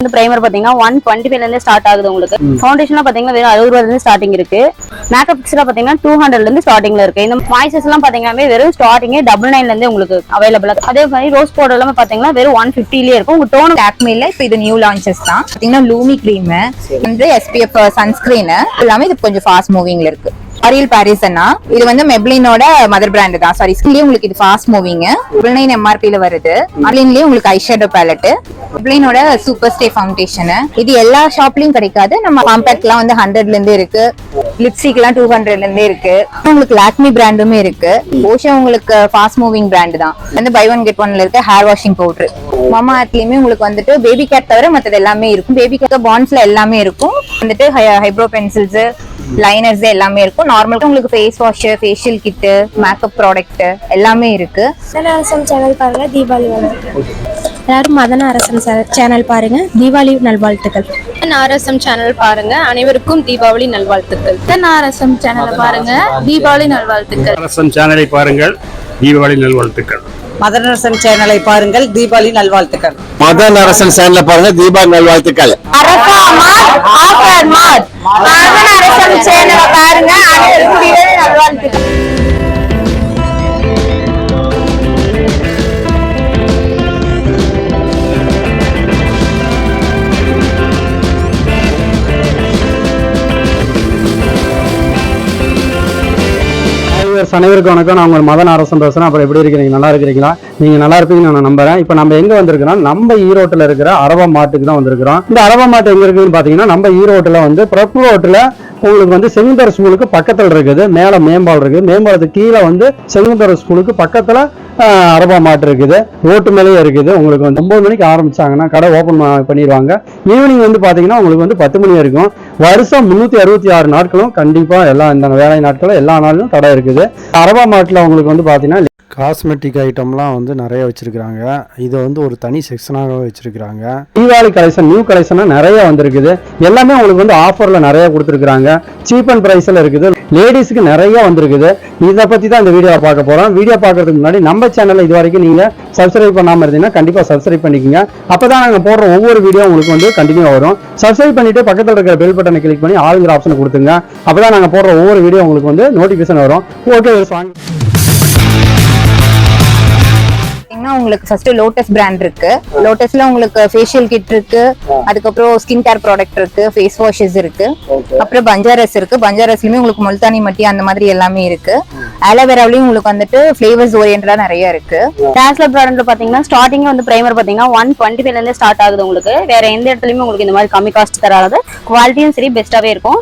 இந்த பிரைமர் பாத்தீங்கன்னா 125 ல இருந்து ஸ்டார்ட் ஆகுது உங்களுக்கு. ஃபவுண்டேஷன்ல பாத்தீங்கன்னா வெறும் 60 ரூபாயில இருந்து ஸ்டார்டிங் இருக்கு. மேக்கப் பிக்ஸ்ல பாத்தீங்கன்னா 200 ல இருந்து ஸ்டார்டிங்ல இருக்கு. இந்த மாய்ஸ்சர்ஸ் எல்லாம் பாத்தீங்கன்னா வெறும் ஸ்டார்டிங்கே 99 ல இருந்து உங்களுக்கு அவைலபிளா. அதே மாதிரி ரோஸ் பவுடர் எல்லாம் பாத்தீங்கன்னா வெறும் 150 லயே இருக்கும். உங்க டோன் லாக்மேல இப்போ இது நியூ லான்ச்சஸ் தான். பாத்தீங்கன்னா லூமி கிரீம் வந்து SPF சன்ஸ்கிரீன் எல்லாமே இது கொஞ்சம் ஃபாஸ்ட் மூவிங்ல இருக்கு. ஆரியல் பாரிஸ்னா இது வந்து மெப்ளினோட மதர் பிராண்ட் தான். சாரி, ஸ்கின்லயே உங்களுக்கு இது ஃபாஸ்ட் மூவிங் 9 MRP ல வருது. ஆன்லைன்லயே உங்களுக்கு ஐ ஷேடோ பேலட், மெப்ளினோட சூப்பர் ஸ்டே ஃபவுண்டேஷன். இது எல்லா ஷாப்லயும் கிடைக்காது. நம்ம காம்பாக்ட்லாம் வந்து 100 ல இருந்து இருக்கு, லிப்ஸ்டிக்லாம் 200 ல இருந்து இருக்கு. உங்களுக்கு லாக்மி பிராண்டுமே இருக்கு. ஓஷா உங்களுக்கு ஃபாஸ்ட் மூவிங் பிராண்ட் தான். வந்து பை ஒன் கெட் ஒன்ல இருக்க ஹேர் வாஷிங் பவுடர். மாமா ஆர்ட்லயுமே உங்களுக்கு வந்துட்டு பேபி கேட் தவிர மற்றது எல்லாமே இருக்கும். பேபி கேட் பாண்ட்ஸ்ல எல்லாமே இருக்கும். வந்துட்டு ஹைப்ரோ பென்சில்ஸ், லைனர்ஸ் எல்லாமே இருக்கும். நார்மலா உங்களுக்கு face wash, facial kit, makeup product எல்லாமே இருக்கு. மதனாரசம் சேனல் பாருங்க, தீபாவளி எல்லாரும் மதனாரசம் சேனல் பாருங்க, தீபாவளி நல்வாழ்த்துக்கள். மதனாரசம் சேனல் பாருங்க, அனைவருக்கும் தீபாவளி நல்வாழ்த்துக்கள். மதனாரசம் சேனல் பாருங்க, தீபாவளி நல்வாழ்த்துக்கள். மதனாரசம் சேனலை பாருங்கள், தீபாவளி நல்வாழ்த்துக்கள். மதனாரசம் சேனலை பாருங்கள், தீபாவளி நல்வாழ்த்துக்கள். மதனாரசம் சேனலை பாருங்க, தீபாவளி நல்வாழ்த்துக்கள். அரஃபா மார்ட், ஆஃபர் மார்ட், மதனாரசம் சேனலை பாருங்க, அனைவருக்கும் தீபாவளி நல்வாழ்த்துக்கள். அனைவருக்கும் வணக்கம். நான் உங்கள் மதனாரசம் பேசுறேன். அப்புறம் எப்படி இருக்கிறீங்க? நல்லா இருக்கிறீங்களா? நீங்க நல்லா இருப்பீங்கன்னு நான் நம்புறேன். இப்போ நம்ம எங்க வந்திருக்கிறோம்? நம்ம ஈரோட்டில் இருக்கிற அரவா மார்ட்டுக்கு தான் வந்திருக்கிறோம். இந்த அரவா மார்ட் எங்க இருக்குன்னு பாத்தீங்கன்னா நம்ம ஈரோட்டில் வந்து பிரப் ரோட்ல உங்களுக்கு வந்து செங்குந்தர் ஸ்கூலுக்கு பக்கத்தில் இருக்குது. மேல மேம்பாலம் இருக்குது. மேம்பாலத்துக்கு கீழே வந்து செங்குந்தர் ஸ்கூலுக்கு பக்கத்துல அரபா மார்ட் இருக்குது. ரோட்டு மேலேயே இருக்குது. உங்களுக்கு வந்து 9 மணிக்கு ஆரம்பிச்சாங்கன்னா கடை ஓப்பன் பண்ணிடுவாங்க. ஈவினிங் வந்து பாத்தீங்கன்னா உங்களுக்கு வந்து 10 மணி வரைக்கும். வருஷம் 366 நாட்களும் கண்டிப்பா எல்லா இந்த வேலை நாட்களும் எல்லா நாளிலும் கடை இருக்குது. அரபா மார்ட்ல உங்களுக்கு வந்து பாத்தீங்கன்னா காஸ்மெட்டிக் ஐட்டம்லாம் வந்து நிறைய வச்சிருக்கிறாங்க. இதை வந்து ஒரு தனி செக்ஷனாக வச்சிருக்கிறாங்க. தீபாவளி கலெக்ஷன், நியூ கலெக்ஷனாக நிறைய வந்திருக்குது. எல்லாமே உங்களுக்கு வந்து ஆஃபர்ல நிறைய கொடுத்துருக்காங்க. சீப் அண்ட் பிரைஸ்ல இருக்குது. லேடிஸ்க்கு நிறைய வந்திருக்குது. இதை பத்தி தான் இந்த வீடியோ பார்க்க போறோம். வீடியோ பார்க்கறதுக்கு முன்னாடி நம்ம சேனல்ல இது வரைக்கும் நீங்க சப்ஸ்கிரைப் பண்ணாம இருந்தீங்கன்னா கண்டிப்பா சப்ஸ்கிரைப் பண்ணிக்கோங்க. அப்பதான் நாங்க போடுற ஒவ்வொரு வீடியோ உங்களுக்கு வந்து கண்டினியூ வரும். சப்ஸ்கிரைப் பண்ணிட்டு பக்கத்தில் இருக்கிற பெல் பட்டனை கிளிக் பண்ணி ஆளுங்கிற ஆப்ஷன் கொடுத்துங்க. அப்பதான் நாங்க போடுற ஒவ்வொரு வீடியோ உங்களுக்கு வந்து நோட்டிபிகேஷன் வரும். ஓகே, உங்களுக்கு ஃபர்ஸ்ட் லோட்டஸ் பிராண்ட் இருக்கு. லோட்டஸ்ல உங்களுக்கு ஃபேஷியல் கிட் இருக்கு, அதுக்கப்புறம் ஸ்கின் கேர் ப்ராடக்ட் இருக்கு, ஃபேஸ் வாஷஸ் இருக்கு, அப்புறம் பஞ்சாரஸ் இருக்கு. பஞ்சாரஸ்லயுமே உங்களுக்கு முல்தானி மட்டி அந்த மாதிரி எல்லாமே இருக்கு. ஆலோவேராவிலயும் உங்களுக்கு வந்துட்டு ஃபிளேவர்ஸ் ஓரியன்டா நிறைய இருக்கு. டாஸ்லர் பிராண்ட்ல பாத்தீங்கன்னா ஸ்டார்டிங் வந்து பிரைமர் பாத்தீங்கன்னா 125 ல இருந்து ஸ்டார்ட் ஆகுது உங்களுக்கு. வேற எந்த இடத்துலயுமே உங்களுக்கு இந்த மாதிரி கம்மி காஸ்ட் தராது. குவாலிட்டியும் சரி பெஸ்ட்டாவே இருக்கும்.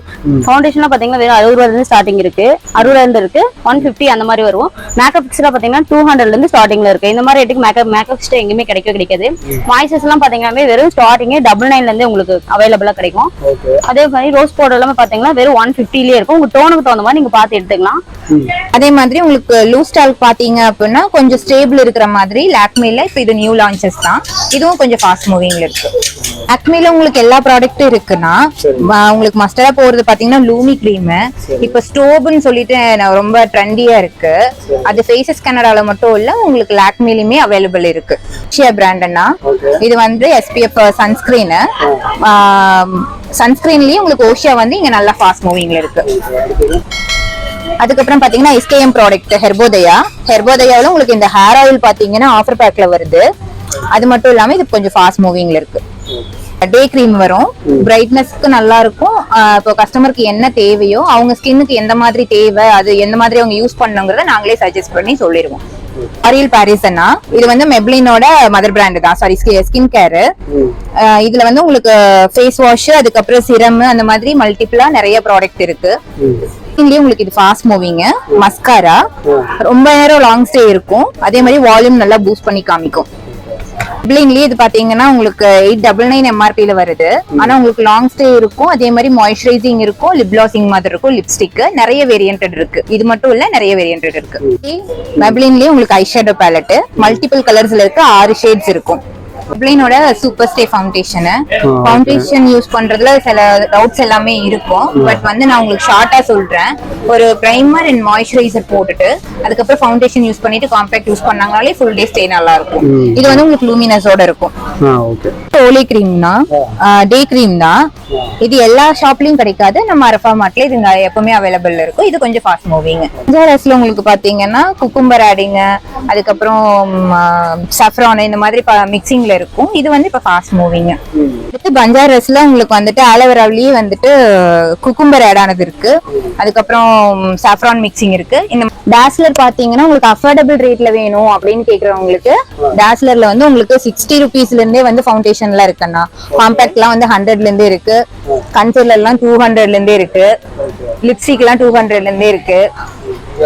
ஃபவுண்டேஷன்ல பாத்தீங்கன்னா வெறும் 60 ரூபாயில இருந்து ஸ்டார்டிங் இருக்கு. 60 ல இருந்து இருக்கு, 150 அந்த மாதிரி வரும். மேக்கப் பிக்ஸ்ல பாத்தீங்கன்னா 200 ல இருந்து ஸ்டார்டிங்ல இருக்கு. இந்த மாதிரி மேக்கப் எங்கேயுமே கிடைக்காது. மாய்ஸ்சர்ஸ் எல்லாம் பாத்தீங்கன்னா வெறும் ஸ்டார்டிங்கே 99 ல இருந்து உங்களுக்கு அவைலபிளா கிடைக்கும். அதே மாதிரி ரோஸ் பவுடர் எல்லாம் பாத்தீங்கன்னா வெறும் 150 லயே இருக்கும். உங்க டோனுக்கு தகுந்த மாதிரி நீங்க பார்த்து எடுத்துக்கலாம். அதே மாதிரி உங்களுக்கு லூஸ் ஸ்டால் பாத்தீங்க அப்படின்னா கொஞ்சம் ஸ்டேபிள் இருக்கிற மாதிரி லாக்மேல இப்போ இது நியூ லான்ச்சஸ் தான். இதுவும் கொஞ்சம் ஃபாஸ்ட் மூவிங்ல இருக்கு. லாக்மேல உங்களுக்கு எல்லா ப்ராடக்ட்டும் இருக்குன்னா உங்களுக்கு மஸ்டரா போறது பாத்தீங்கன்னா லூமி கிரீம். இப்ப ஸ்டோப்னு சொல்லிட்டு ரொம்ப ட்ரெண்டியா இருக்கு. அது ஃபேஸஸ் கனடால மட்டும் இல்ல, உங்களுக்கு லாக்மேலயுமே அவைலபிள் இருக்கு. பிராண்ட்னா இது வந்து SPF சன்ஸ்கிரீன். சன்ஸ்கிரீன்லயே உங்களுக்கு ஓஷியா வந்து இங்க நல்லா ஃபாஸ்ட் மூவிங்ல இருக்கு. அதுக்கப்புறம் பாத்தீங்கன்னா SKM ப்ராடக்ட் ஹெர்போதயாவில் உங்களுக்கு இந்த ஹேர் ஆயில் பாத்தீங்கன்னா ஆஃபர் பேக்ல வருது. அது மட்டும் இல்லாம இது கொஞ்சம் ஃபாஸ்ட் மூவிங்ல இருக்கு. டே கிரீம் வரும், பிரைட்னஸ்க்கு நல்லா இருக்கும். இப்போ கஸ்டமருக்கு என்ன தேவையோ அவங்க ஸ்கின்னுக்கு எந்த மாதிரி தேவை, அது எந்த மாதிரி அவங்க யூஸ் பண்ணுங்கிறத நாங்களே சஜஸ்ட் பண்ணி சொல்லிடுவோம். ஆரியல் பாரிஸ்னா இது வந்து மெப்ளினோட மதர் பிராண்ட் தான். Sorry, skin care. இதுல வந்து உங்களுக்கு ஃபேஸ் வாஷ், அதுக்கப்புறம் சிரம் அந்த மாதிரி மல்டிபிளா நிறைய ப்ராடக்ட் இருக்கு. உங்களுக்கு இது ஃபாஸ்ட் மூவிங். மஸ்காரா ரொம்ப நேரம் லாங் ஸ்டே இருக்கும். அதே மாதிரி வால்யூம் நல்லா பூஸ்ட் பண்ணி காமிக்கும். பிளிங்லயே இது பாத்தீங்கன்னா உங்களுக்கு 899 MRP ல வருது. ஆனா உங்களுக்கு லாங் ஸ்டே இருக்கும். அதே மாதிரி மாய்ஸ்சரைசிங் இருக்கும், லிப் கிளாசிங் மாதிரி இருக்கும், லிப்ஸ்டிக் நிறைய வேரியன்ட் இருக்கு. இது மட்டும் இல்ல, நிறைய வேரியன்ட் இருக்கு. மெப்ளின்லயே உங்களுக்கு ஐ ஷேடோ பேலட் மல்டிபிள் கலர்ஸ்ல இருக்கு. 6 ஷேட்ஸ் இருக்கும். மெப்ளினோட சூப்பர் ஸ்டே ஃபவுண்டேஷன் யூஸ் பண்றதுல சில டவுட்ஸ் எல்லாமே இருக்கும். பட் வந்து நான் உங்களுக்கு ஷார்ட்டா சொல்றேன். ஒரு பிரைமர் அண்ட் மாய்ஸ்சரைசர் போட்டுட்டு அதுக்கப்புறம் ஃபவுண்டேஷன் யூஸ் பண்ணிட்டு காம்பாக்ட் யூஸ் பண்ணாங்கனாலே ஃபுல் டே ஸ்டே நல்லா இருக்கும். இது வந்து உங்களுக்கு லூமினஸோட இருக்கும். ஓலி கிரீம் தான், டே கிரீம் தான். இது எல்லா ஷாப்லயும் கிடைக்காது. நம்ம அரஃபா மார்ட்ல இது எப்பவுமே அவைலபிள் இருக்கும். இது கொஞ்சம் ஃபாஸ்ட் மூவிங். பஞ்சாரஸ்ல உங்களுக்கு பாத்தீங்கன்னா குக்கும்பர் ஆடிங், அதுக்கப்புறம் சஃப்ரான் இந்த மாதிரி மிக்சிங்ல இருக்கும். இது வந்து இப்ப ஃபாஸ்ட் மூவிங். அடுத்து பஞ்சாரஸ்ல உங்களுக்கு வந்துட்டு ஆலோவேராவிலேயே வந்துட்டு குக்கும்பர் ஆட் ஆனது இருக்கு. அதுக்கப்புறம் சஃப்ரான் மிக்சிங் இருக்கு. இந்த டாஸ்லர் பாத்தீங்கன்னா உங்களுக்கு அஃபோர்டபிள் ரேட்ல வேணும் அப்படின்னு கேக்குறவங்களுக்கு டாஸ்லர்ல வந்து உங்களுக்கு 60 rupeesல இருந்தே வந்து ஃபவுண்டேஷன்ல இருக்குன்னா, காம்பாக்ட் எல்லாம் வந்து 100ல இருந்தே இருக்கு, கன்சீலர் எல்லாம் 200ல இருந்தே இருக்கு, லிப்ஸ்டிக் எல்லாம் 200ல இருந்தே இருக்கு,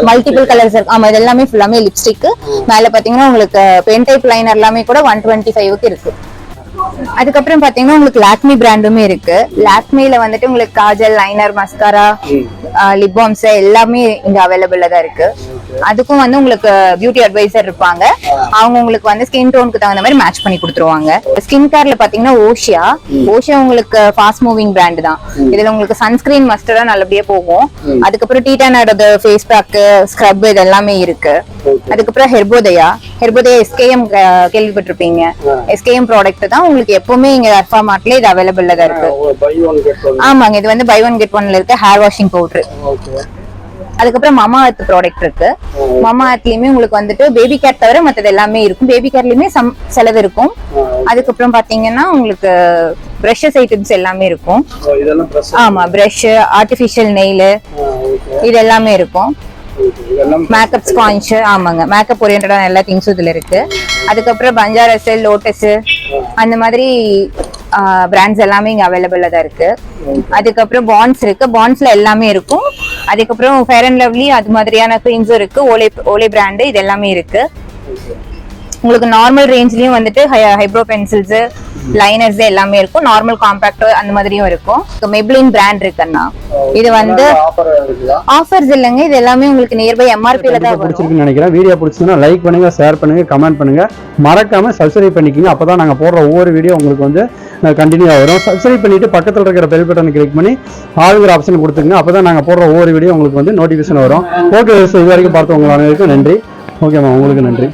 மல்டிபிள் கலர்ஸ் இருக்கு. ஆமா, இது எல்லாமே ஃபுல்லாமே லிப்ஸ்டிக். மேல பாத்தீங்கன்னா உங்களுக்கு பென் டைப் லைனர் எல்லாமே கூட 125க்கு இருக்கு. அதுக்கப்புறம் பாத்தீங்கன்னா உங்களுக்கு லாக்மி பிராண்டுமே இருக்கு. லாக்மில வந்துட்டு உங்களுக்கு Kajal, liner, mascara, lip palms எல்லாமே இங்க அவைலபிள்ல தான் இருக்கு. அதுக்கும் வந்து உங்களுக்கு பியூட்டி அட்வைசர் இருப்பாங்க. அவங்க உங்களுக்கு வந்து ஸ்கின் டோனுக்கு தகுந்த மாதிரி மேட்ச் பண்ணி கொடுத்துருவாங்க. ஸ்கின் கேர்ல பாத்தீங்கன்னா ஓஷியா உங்களுக்கு ஃபாஸ்ட் மூவிங் பிராண்ட் தான். இதுல உங்களுக்கு சன்ஸ்கிரீன் மஸ்டரா நல்லபடியா போகும். அதுக்கப்புறம் டீட்டானோட ஃபேஸ் பேக், ஸ்க்ரப் இது எல்லாமே இருக்கு. அதுக்கப்புறம் ஹெர்போதயா எஸ்கேஎம் கேள்விப்பட்டிருப்பீங்க. எஸ்கேஎம் ப்ராடக்ட் தான் உங்களுக்கு எப்பவுமே இங்க அரஃபா மார்ட்ல இது அவைலபிள்ல தான் இருக்கு. ஆமாங்க, இது வந்து பை ஒன் கெட் ஒன்ல இருக்கு ஹேர் வாஷிங் பவுடர். அதுக்கப்புறம் மமா அர்த் ப்ராடக்ட் இருக்கு. மமா அர்த்லயுமே உங்களுக்கு வந்துட்டு பேபி கேர் தவிர மற்றது எல்லாமே இருக்கும். பேபி கேர்லயுமே செலவு இருக்கும். அதுக்கப்புறம் பாத்தீங்கன்னா உங்களுக்கு பிரஷஸ் ஐட்டம்ஸ் எல்லாமே இருக்கும். ஆமா, பிரஷ், ஆர்டிபிஷியல் நெயில் இது எல்லாமே இருக்கும். மேக்கப் ஸ்பாஞ்ச், ஆமாங்க, மேக்கப் ஓரியன்டான எல்லா திங்ஸும் இதுல இருக்கு. அதுக்கப்புறம் பஞ்சாரஸ், லோட்டஸ் அந்த மாதிரி பிராண்ட்ஸ் எல்லாமே இங்க அவைலபிள்ல தான் இருக்கு. அதுக்கப்புறம் பாண்ட்ஸ் இருக்கு. பாண்ட்ஸ்ல எல்லாமே இருக்கும். அதுக்கப்புறம் ஃபேர் அண்ட் லவ்லி அது மாதிரியான கிரீம்ஸும் இருக்கு. ஓலே பிராண்டு இது எல்லாமே இருக்கு. உங்களுக்கு நார்மல் ரேஞ்ச்லயும் வந்துட்டு ஹைப்ரோ பென்சில்ஸ், லைனர்ஸ் எல்லாமே இருக்கும். நார்மல் காம்பாக்ட் அந்த மாதிரியும் இருக்கும். மெப்ளின் பிராண்ட் இருக்குன்னா இது வந்து ஆஃபர்ஸ் இல்லைங்க, இது எல்லாமே உங்களுக்கு நியர்பை எம்ஆர்பில தான் பிடிச்சிருக்குன்னு நினைக்கிறேன். வீடியோ பிடிச்சதுன்னா லைக் பண்ணுங்க, ஷேர் பண்ணுங்க, கமெண்ட் பண்ணுங்க, மறக்காம சப்ஸ்கிரைப் பண்ணிக்கோங்க. அப்பதான் நாங்க போடுற ஒவ்வொரு வீடியோ உங்களுக்கு வந்து கண்டினியூ வரும். சப்ஸ்கிரைப் பண்ணிட்டு பக்கத்தில் இருக்கிற பெல் பட்டனை கிளிக் பண்ணி ஆளுங்கிற ஆப்ஷன் கொடுத்துங்க. அப்பதான் நாங்க போடுற ஒவ்வொரு வீடியோ உங்களுக்கு வந்து நோட்டிபிகேஷன் வரும். ஓகே, இது வரைக்கும் பார்த்தவங்க அனைவருக்கும் நன்றி. ஓகேம்மா, உங்களுக்கு நன்றி.